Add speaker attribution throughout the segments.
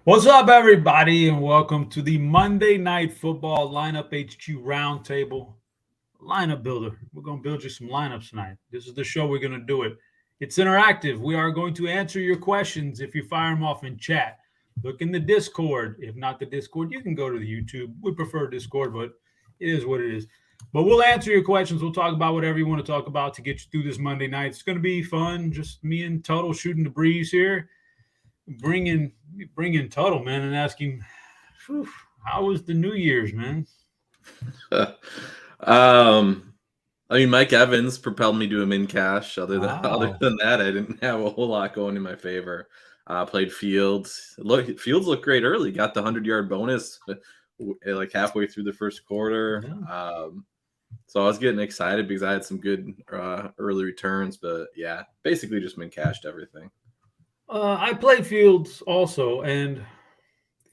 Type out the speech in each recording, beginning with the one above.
Speaker 1: What's up, everybody, and welcome to the Monday Night Football LineupHQ Roundtable Lineup Builder. We're going to build you some lineups tonight. This is the show we're going to do it. It's interactive. We are going to answer your questions if you fire them off in chat. Look in the Discord. If not the Discord, you can go to the YouTube. We prefer Discord, but it is what it is. But we'll answer your questions. We'll talk about whatever you want to talk about to get you through this Monday night. It's going to be fun. Just me and Tuttle shooting the breeze here. Bring in Tuttle, man, and ask him, how was the New Year's, man?
Speaker 2: I mean, Mike Evans propelled me to a min cash. Other
Speaker 1: Wow.
Speaker 2: than that, I didn't have a whole lot going in my favor. Played Fields. Fields looked great early. Got the 100-yard bonus like halfway through the first quarter.
Speaker 1: Yeah.
Speaker 2: So I was getting excited because I had some good early returns. But yeah, basically just min cashed everything.
Speaker 1: I played Fields also, and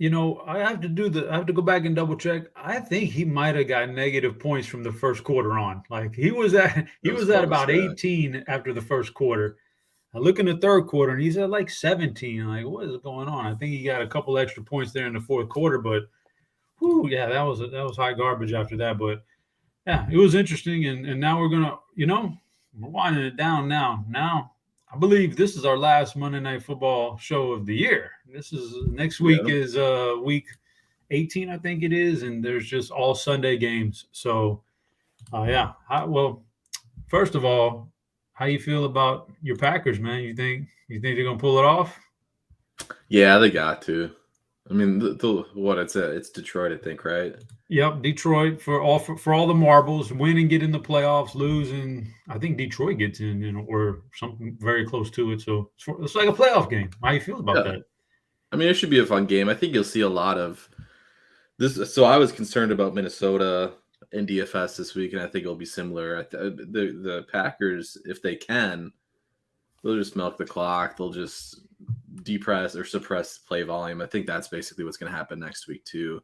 Speaker 1: I have to go back and double check. I think he might have got negative points from the first quarter on. Like he was at
Speaker 2: It was close,
Speaker 1: about
Speaker 2: yeah.
Speaker 1: 18 after the first quarter. I look in the third quarter and he's at like 17. Like, what is going on? I think he got a couple extra points there in the fourth quarter, but yeah, that was high garbage after that. But yeah, it was interesting, and now we're gonna, we're winding it down now. Now I believe this is our last Monday Night Football show of the year. This is next week
Speaker 2: Yeah.
Speaker 1: is week 18, I think it is, and there's just all Sunday games. So yeah. Well, first of all, how you feel about your Packers, man? You think they're gonna pull it off?
Speaker 2: Yeah, they got to. I mean, it's Detroit, I think, right?
Speaker 1: Yep, Detroit for all the marbles, win and get in the playoffs, lose and I think Detroit gets in, or something very close to it. So it's like a playoff game. How you feel about
Speaker 2: Yeah.
Speaker 1: that?
Speaker 2: I mean, it should be a fun game. I think you'll see a lot of this. So I was concerned about Minnesota and DFS this week, and I think it'll be similar. The Packers, if they can, they'll just milk the clock. They'll just depress or suppress play volume. I think that's basically what's going to happen next week too.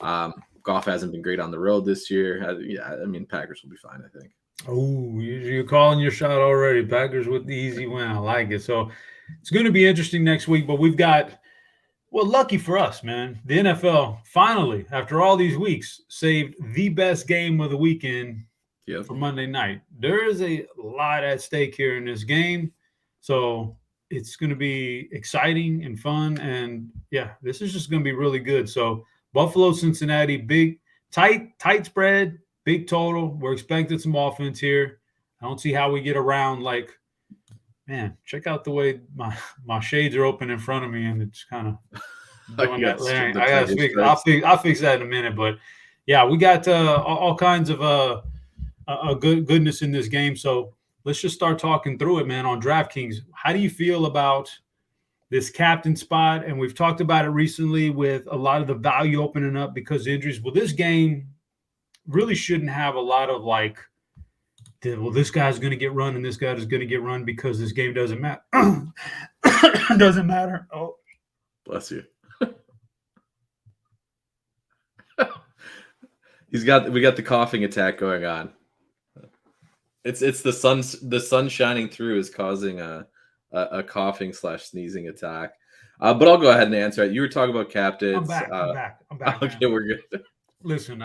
Speaker 2: Goff hasn't been great on the road this year. Yeah, I mean, Packers will be fine, I think.
Speaker 1: Oh, you're calling your shot already. Packers with the easy win. I like it. So it's going to be interesting next week, but we've got, well, lucky for us, man. The NFL finally, after all these weeks, saved the best game of the weekend
Speaker 2: Yep.
Speaker 1: for Monday night. There is a lot at stake here in this game. So it's going to be exciting and fun. And yeah, this is just going to be really good. So Buffalo, Cincinnati, big, tight spread, big total. We're expecting some offense here. I don't see how we get around. Like, man, check out the way my shades are open in front of me, and it's kind of doing that. I gotta fix. I'll fix that in a minute. But yeah, we got all kinds of goodness in this game. So let's just start talking through it, man. On DraftKings, how do you feel about this captain spot? And we've talked about it recently with a lot of the value opening up because of injuries. Well, this game really shouldn't have a lot of like, well, this guy's going to get run and this guy is going to get run because this game doesn't matter. Doesn't matter. Oh,
Speaker 2: bless you. We got the coughing attack going on. It's the sun shining through is causing a coughing / sneezing attack. But I'll go ahead and answer it. You were talking about captains.
Speaker 1: I'm back.
Speaker 2: Okay,
Speaker 1: man.
Speaker 2: we're good.
Speaker 1: Listen,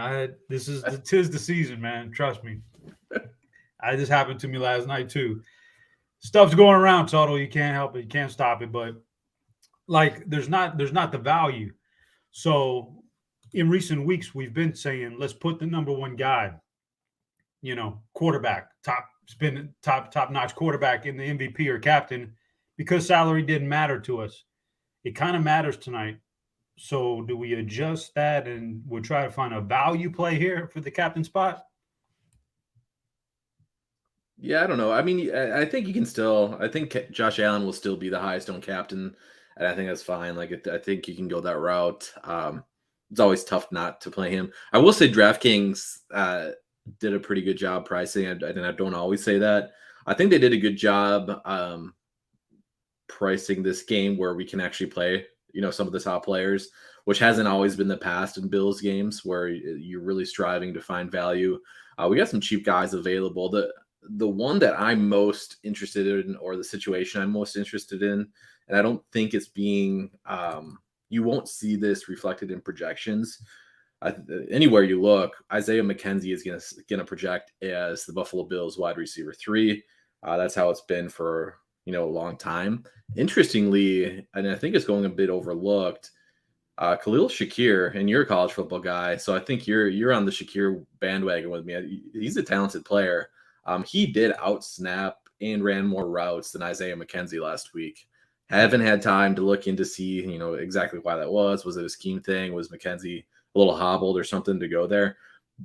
Speaker 1: tis the season, man. Trust me. I just happened to me last night too. Stuff's going around, Toto. You can't help it. You can't stop it. But like, there's not the value. So in recent weeks, we've been saying, let's put the number one guy, quarterback, top notch quarterback in the MVP or captain, because salary didn't matter to us. It kind of matters tonight. So do we adjust that and we'll try to find a value play here for the captain spot?
Speaker 2: Yeah, I don't know. I mean, I think you can still. I think Josh Allen will still be the highest owned captain, and I think that's fine. Like, I think you can go that route. It's always tough not to play him. I will say DraftKings did a pretty good job pricing, and I don't always say that. I think they did a good job pricing this game where we can actually play, some of the top players, which hasn't always been the past in Bills games where you're really striving to find value. We got some cheap guys available. The one that I'm most interested in, or the situation I'm most interested in, and I don't think it's being you won't see this reflected in projections. Anywhere you look, Isaiah McKenzie is gonna project as the Buffalo Bills wide receiver 3. That's how it's been for a long time. Interestingly, and I think it's going a bit overlooked, Khalil Shakir, and you're a college football guy, so I think you're on the Shakir bandwagon with me. He's a talented player. He did outsnap and ran more routes than Isaiah McKenzie last week. Haven't had time to look into see exactly why that was. Was it a scheme thing? Was McKenzie a little hobbled or something to go there?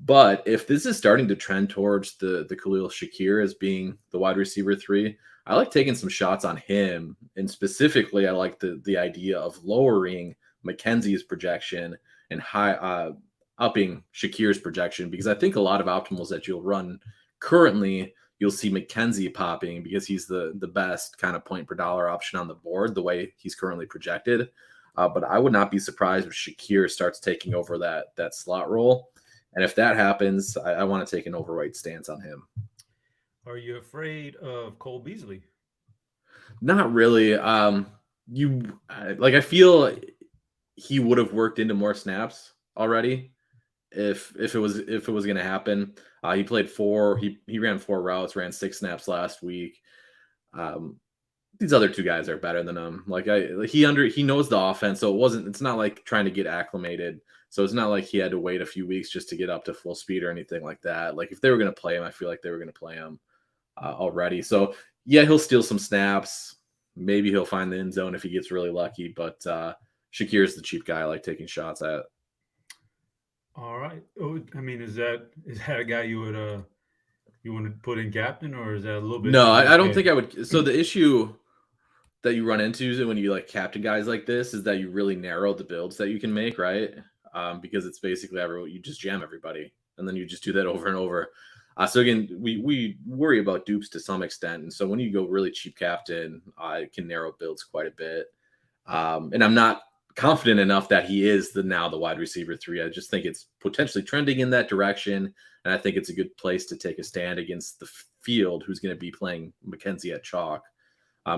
Speaker 2: But if this is starting to trend towards the Khalil Shakir as being the wide receiver 3, I like taking some shots on him. And specifically, I like the idea of lowering McKenzie's projection and upping Shakir's projection, because I think a lot of optimals that you'll run currently, you'll see McKenzie popping because he's the best kind of point per dollar option on the board the way he's currently projected. But I would not be surprised if Shakir starts taking over that slot role. And if that happens, I want to take an overweight stance on him.
Speaker 1: Are you afraid of Cole Beasley?
Speaker 2: Not really. I feel he would have worked into more snaps already if it was going to happen. He played 4. He ran 4 routes, ran 6 snaps last week. These other 2 guys are better than him. He knows the offense, so it's not like trying to get acclimated. So it's not like he had to wait a few weeks just to get up to full speed or anything like that. Like if they were going to play him, I feel like they were going to play him already. So yeah, he'll steal some snaps. Maybe he'll find the end zone if he gets really lucky. But Shakir's the cheap guy I like taking shots at.
Speaker 1: All right. Oh, I mean, is that a guy you want to put in captain, or is that a little bit?
Speaker 2: No, I don't think I would. So the issue that you run into when you captain guys like this is that you really narrow the builds that you can make, right? Because it's basically you just jam everybody, and then you just do that over and over. So again, we worry about dupes to some extent, and so when you go really cheap captain, it can narrow builds quite a bit. And I'm not confident enough that he is the wide receiver 3. I just think it's potentially trending in that direction, and I think it's a good place to take a stand against the field who's going to be playing McKenzie at chalk.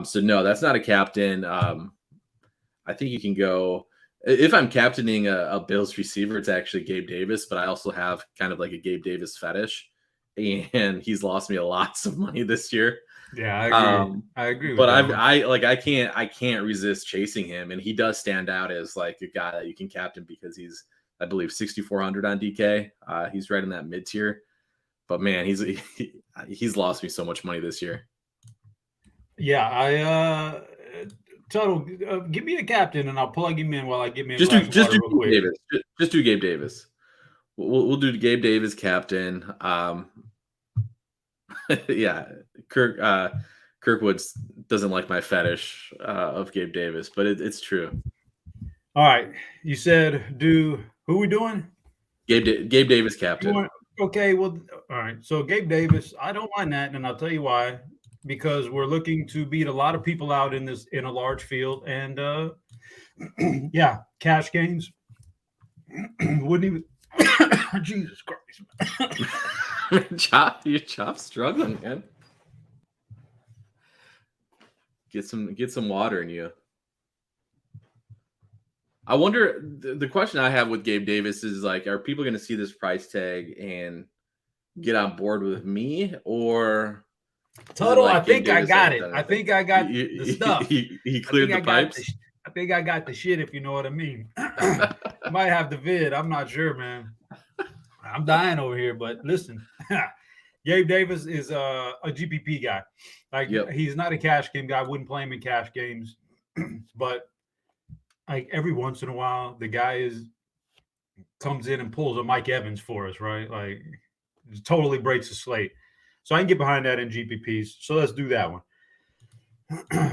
Speaker 2: So no, that's not a captain. I think you can go. If I'm captaining a Bills receiver, it's actually Gabe Davis, but I also have kind of like a Gabe Davis fetish, and he's lost me lots of money this year.
Speaker 1: Yeah, I agree. I agree.
Speaker 2: But I can't resist chasing him, and he does stand out as like a guy that you can captain because he's, I believe, 6,400 on DK. He's right in that mid tier, but man, he's lost me so much money this year.
Speaker 1: Yeah, Tuttle, give me a captain, and I'll plug him in while I get me.
Speaker 2: Just do Gabe Davis. Just do Gabe Davis. We'll do Gabe Davis captain. Yeah, Kirkwood doesn't like my fetish of Gabe Davis, but it's true.
Speaker 1: All right, you said who are we doing?
Speaker 2: Gabe Davis captain.
Speaker 1: Okay, well, all right. So Gabe Davis, I don't mind that, and I'll tell you why. Because we're looking to beat a lot of people out in a large field, and yeah, cash games wouldn't even. Jesus Christ,
Speaker 2: your chop's struggling, man. Get some water in you. I wonder. The question I have with Gabe Davis is are people going to see this price tag and get on board with me, or?
Speaker 1: Tuttle, I think I got it. I think I got the stuff.
Speaker 2: He cleared the pipes.
Speaker 1: I think I got the shit, if you know what I mean. Might have the vid. I'm not sure, man. I'm dying over here, but listen. Gabe Davis is a GPP guy. He's not a cash game guy. I wouldn't play him in cash games. But every once in a while, the guy comes in and pulls a Mike Evans for us, right? Totally breaks the slate. So I can get behind that in GPPs. So let's do that one.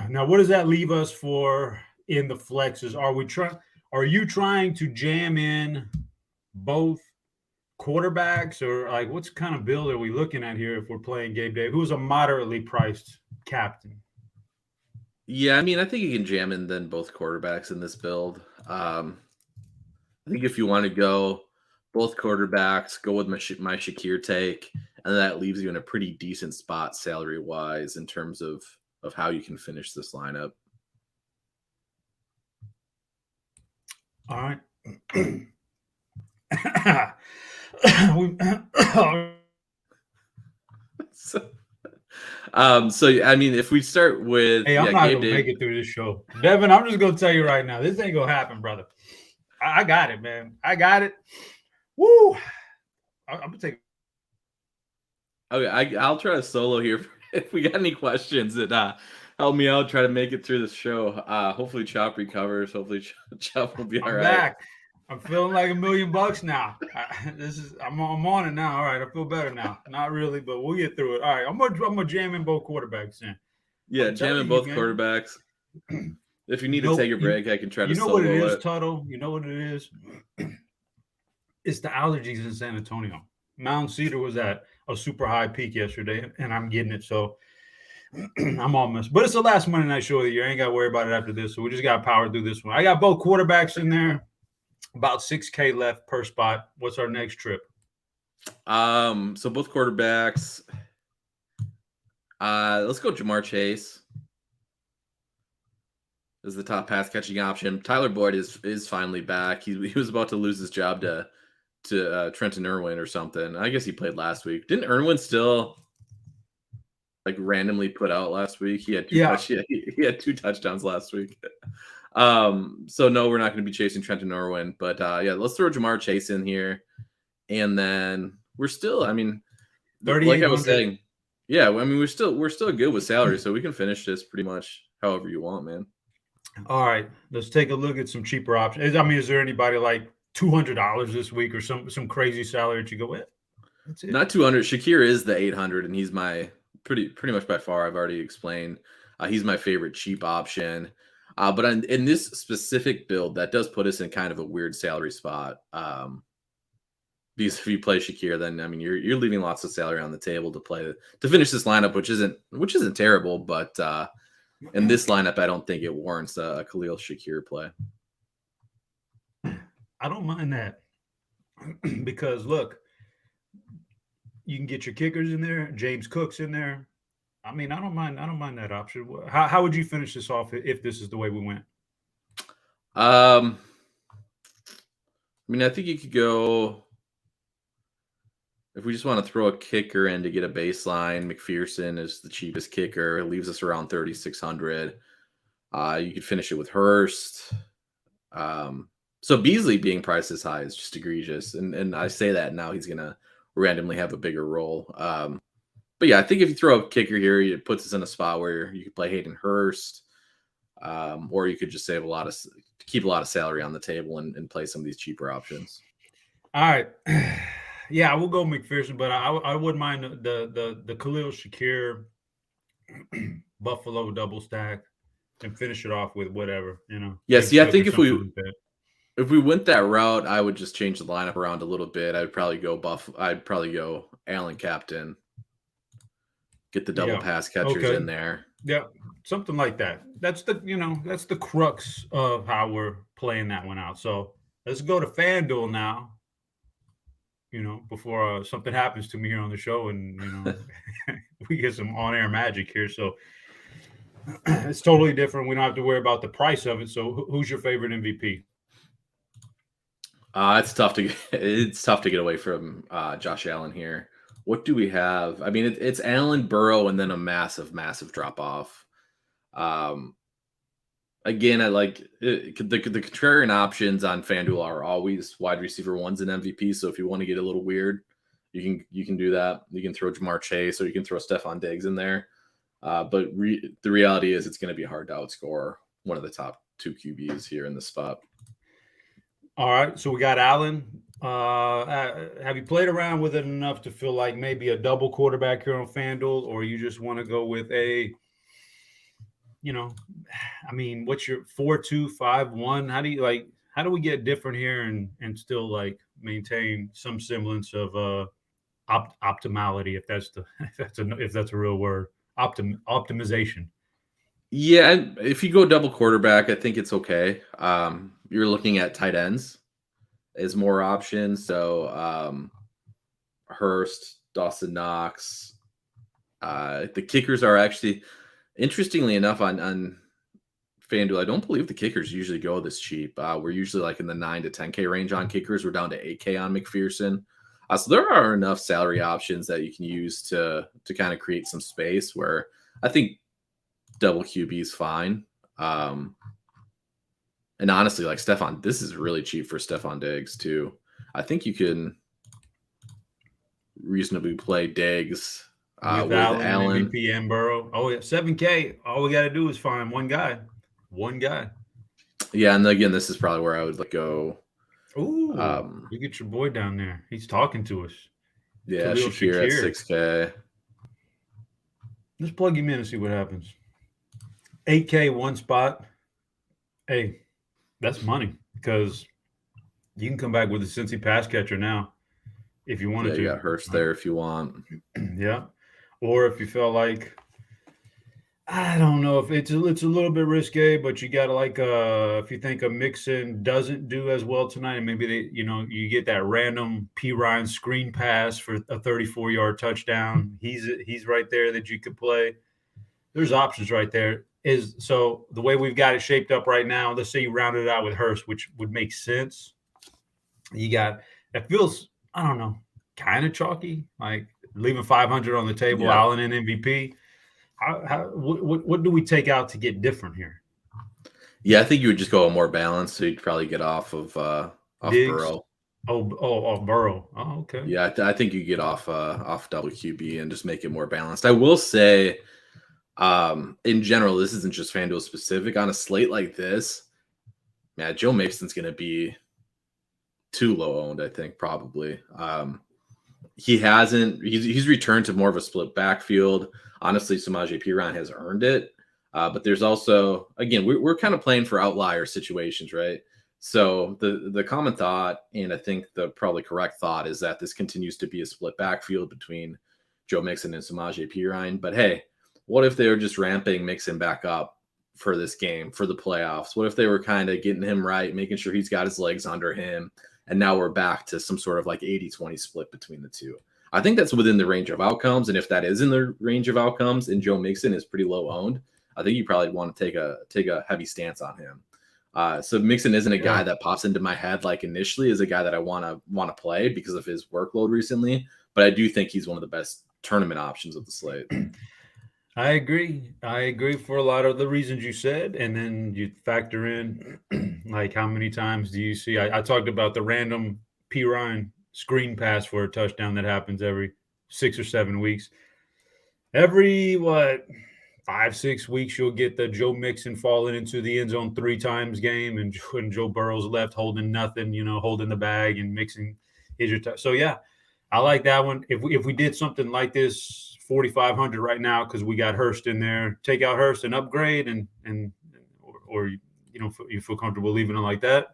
Speaker 1: Now, what does that leave us for in the flexes? Are you trying to jam in both quarterbacks, or what's kind of build are we looking at here if we're playing Gabe Davis, who's a moderately priced captain?
Speaker 2: Yeah, I mean, I think you can jam in then both quarterbacks in this build. I think if you want to go both quarterbacks, go with my Shakir take. And that leaves you in a pretty decent spot salary-wise in terms of how you can finish this lineup.
Speaker 1: All right.
Speaker 2: So, I mean, if we start with
Speaker 1: Hey, I'm not
Speaker 2: Gabe
Speaker 1: gonna make
Speaker 2: Davis.
Speaker 1: it through this show, Devin. I'm just gonna tell you right now, this ain't gonna happen, brother. I got it, man. I got it. Woo! I'm gonna take.
Speaker 2: Okay, I'll try to solo here if we got any questions that help me out. Try to make it through the show. Hopefully Chop recovers. Hopefully Chop will be all
Speaker 1: I'm
Speaker 2: right.
Speaker 1: back. I'm feeling like $1,000,000 now. I'm on it now. All right, I feel better now. Not really, but we'll get through it. All right, I'm gonna jam in both quarterbacks in.
Speaker 2: Yeah,
Speaker 1: I'm
Speaker 2: jamming
Speaker 1: telling you,
Speaker 2: both
Speaker 1: man.
Speaker 2: quarterbacks. If you
Speaker 1: You
Speaker 2: need to take
Speaker 1: know,
Speaker 2: a break, I can try to
Speaker 1: you know what it
Speaker 2: solo
Speaker 1: is,
Speaker 2: it.
Speaker 1: Tuttle. You know what it is. It's the allergies in San Antonio. Mount Cedar was at a super high peak yesterday, and I'm getting it. So I'm all messed. But it's the last Monday night show of the year. I ain't got to worry about it after this. So we just got to power through this one. I got both quarterbacks in there. About 6K left per spot. What's our next trip?
Speaker 2: So both quarterbacks. Let's go Jamar Chase is the top pass catching option. Tyler Boyd is finally back. He was about to lose his job to Trenton Irwin or something. I guess he played last week. Didn't Irwin still like randomly put out last week? He had he had 2 touchdowns last week. So no, we're not going to be chasing Trenton Irwin, but yeah, let's throw Jamar Chase in here, and then we're still. I mean, like I was saying, yeah. I mean, we're still good with salary, so we can finish this pretty much however you want, man.
Speaker 1: All right, let's take a look at some cheaper options. I mean, is there anybody like $200 this week or some crazy salary that you go with? That's it.
Speaker 2: Not 200. Shakir is the 800, and he's my pretty much by far. I've already explained. He's my favorite cheap option. But in this specific build, that does put us in kind of a weird salary spot. Because if you play Shakir, then I mean you're leaving lots of salary on the table to finish this lineup, which isn't terrible, but in this lineup, I don't think it warrants a Khalil Shakir play.
Speaker 1: I don't mind that because look, you can get your kickers in there. James Cook's in there. I mean, I don't mind that option. How would you finish this off if this is the way we went?
Speaker 2: I mean, I think you could go if we just want to throw a kicker in to get a baseline. McPherson is the cheapest kicker. It leaves us around 3,600. You could finish it with Hurst. So Beasley being priced as high is just egregious, and I say that now he's gonna randomly have a bigger role. But yeah, I think if you throw a kicker here, it puts us in a spot where you could play Hayden Hurst, or you could just keep a lot of salary on the table and play some of these cheaper options.
Speaker 1: All right, yeah, I will go McPherson, but I wouldn't mind the Khalil Shakir Buffalo double stack and finish it off with whatever, you know.
Speaker 2: Yeah,
Speaker 1: James
Speaker 2: see, I
Speaker 1: Cook
Speaker 2: think
Speaker 1: or something like that.
Speaker 2: if we went that route, I would just change the lineup around a little bit. I'd probably go Allen Captain, get the double pass catchers in there.
Speaker 1: Yeah, something like that. That's the crux of how we're playing that one out. So let's go to FanDuel now. Before something happens to me here on the show, and we get some on-air magic here. So it's totally different. We don't have to worry about the price of it. So who's your favorite MVP?
Speaker 2: It's tough to get away from Josh Allen here. What do we have? I mean, it's Allen, Burrow, and then a massive drop off. Again, I like the contrarian options on FanDuel are always wide receiver ones and MVP. So if you want to get a little weird, you can do that. You can throw Jamar Chase or you can throw Stephon Diggs in there. But the reality is it's going to be hard to outscore one of the top 2 QBs here in the spot.
Speaker 1: All right, so we got Allen. Have you played around with it enough to feel like maybe a double quarterback here on FanDuel, or you just want to go with I mean, what's your 4-2-5-1? How do we get different here and still like maintain some semblance of optimality, if that's a real word, optimization?
Speaker 2: Yeah, if you go double quarterback, I think it's okay. You're looking at tight ends as more options. So Hurst, Dawson Knox. The kickers are actually, interestingly enough, on FanDuel, I don't believe the kickers usually go this cheap. We're usually like in the 9 to 10K range on kickers. We're down to 8K on McPherson. So there are enough salary options that you can use to kind of create some space where I think double QB is fine. And honestly, like this is really cheap for Stephon Diggs too. I think you can reasonably play Diggs with Allen.
Speaker 1: MVP, and Burrow. Oh, yeah, 7K. All we got to do is find one guy. One guy.
Speaker 2: Yeah, and again, this is probably where I would go.
Speaker 1: Ooh, you get your boy down there. He's talking to us.
Speaker 2: Yeah, Shakir at 6K.
Speaker 1: Let's plug him in and see what happens. 8K, one spot. Hey, that's money because you can come back with a Cincy pass catcher now if you wanted to.
Speaker 2: You got Hurst there if you want.
Speaker 1: Yeah. Or if you felt like, I don't know if it's a little bit risque, but you got to if you think a Mixon doesn't do as well tonight, and maybe you get that random P. Ryan screen pass for a 34-yard touchdown. He's right there that you could play. There's options right there. So the way we've got it shaped up right now, let's say you round it out with Hurst, which would make sense. It feels, I don't know, kind of chalky, like leaving 500 on the table,
Speaker 2: yeah.
Speaker 1: Allen and MVP. What do we take out to get different here?
Speaker 2: Yeah, I think you would just go more balanced, so you'd probably get off Burrow.
Speaker 1: Off Burrow. Oh, okay.
Speaker 2: Yeah, I think you get off double QB and just make it more balanced. I will say, in general, this isn't just FanDuel specific. On a slate like this, man, Joe Mixon's going to be too low owned, I think, probably. He's returned to more of a split backfield. Honestly, Samaje Perine has earned it. But there's also, again, we're kind of playing for outlier situations, right? So the common thought, and I think the probably correct thought, is that this continues to be a split backfield between Joe Mixon and Samaje Perine. But hey, what if they were just ramping Mixon back up for this game, for the playoffs? What if they were kind of getting him right, making sure he's got his legs under him, and now we're back to some sort of like 80-20 split between the two? I think that's within the range of outcomes, and if that is in the range of outcomes and Joe Mixon is pretty low owned, I think you probably want to take a heavy stance on him. So Mixon isn't a guy that pops into my head like initially as a guy that I want to play because of his workload recently, but I do think he's one of the best tournament options of the slate.
Speaker 1: I agree for a lot of the reasons you said, and then you factor in like how many times do you see? I talked about the random P. Ryan screen pass for a touchdown that happens every 6 or 7 weeks. Every 5-6 weeks, you'll get the Joe Mixon falling into the end zone 3 times game, and Joe Burrow's left holding nothing, holding the bag, and Mixon is your so yeah, I like that one. If we did something like this, 4,500 right now because we got Hurst in there, take out Hurst and upgrade, or you feel comfortable leaving it like that.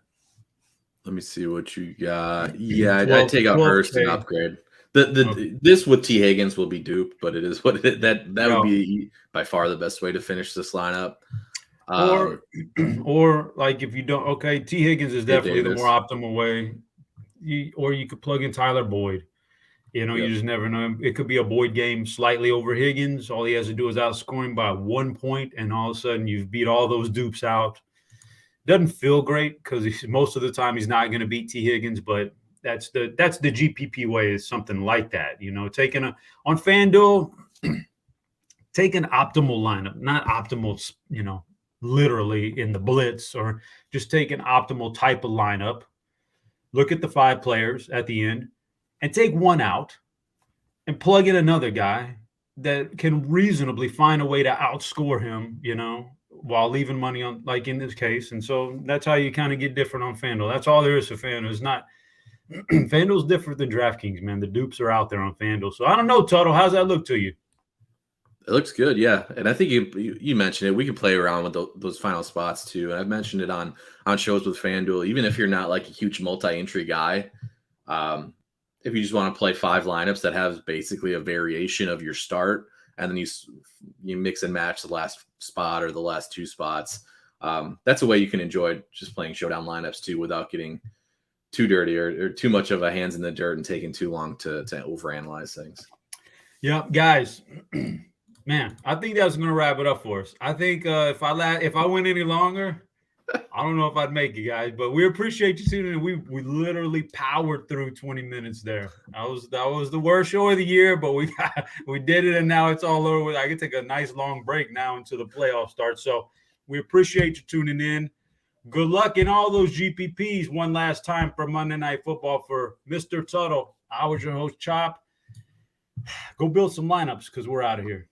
Speaker 2: Let me see what you got. Yeah, I'd take out Hurst and upgrade. This with T. Higgins will be duped, but it is what that would be by far the best way to finish this lineup.
Speaker 1: Or like if you don't, T. Higgins is definitely the more optimal way. Or you could plug in Tyler Boyd. You just never know. It could be a Boyd game slightly over Higgins. All he has to do is outscore him by 1 point, and all of a sudden you've beat all those dupes out. Doesn't feel great because most of the time he's not going to beat T. Higgins, but that's the GPP way, is something like that. On FanDuel, take an optimal lineup, not optimal, literally in the blitz, or just take an optimal type of lineup. Look at the 5 players at the end and take one out and plug in another guy that can reasonably find a way to outscore him, while leaving money on, like in this case. And so that's how you kind of get different on FanDuel. That's all there is to FanDuel. It's not FanDuel's different than DraftKings, man. The dupes are out there on FanDuel. So I don't know, Tuttle, how's that look to you?
Speaker 2: It looks good, yeah. And I think you mentioned it. We can play around with those final spots too. And I've mentioned it on shows with FanDuel. Even if you're not like a huge multi-entry guy, if you just want to play 5 lineups that have basically a variation of your start, and then you mix and match the last spot or the last 2 spots, that's a way you can enjoy just playing Showdown lineups too without getting too dirty or too much of a hands in the dirt and taking too long to overanalyze things.
Speaker 1: Yeah, guys, Man, I think that's going to wrap it up for us. I think if I went any longer, I don't know if I'd make it, guys. But we appreciate you tuning in. We literally powered through 20 minutes there. That was the worst show of the year, but we did it, and now it's all over. I can take a nice long break now until the playoffs start. So we appreciate you tuning in. Good luck in all those GPPs one last time for Monday Night Football. For Mr. Tuttle, I was your host, Chop. Go build some lineups because we're out of here.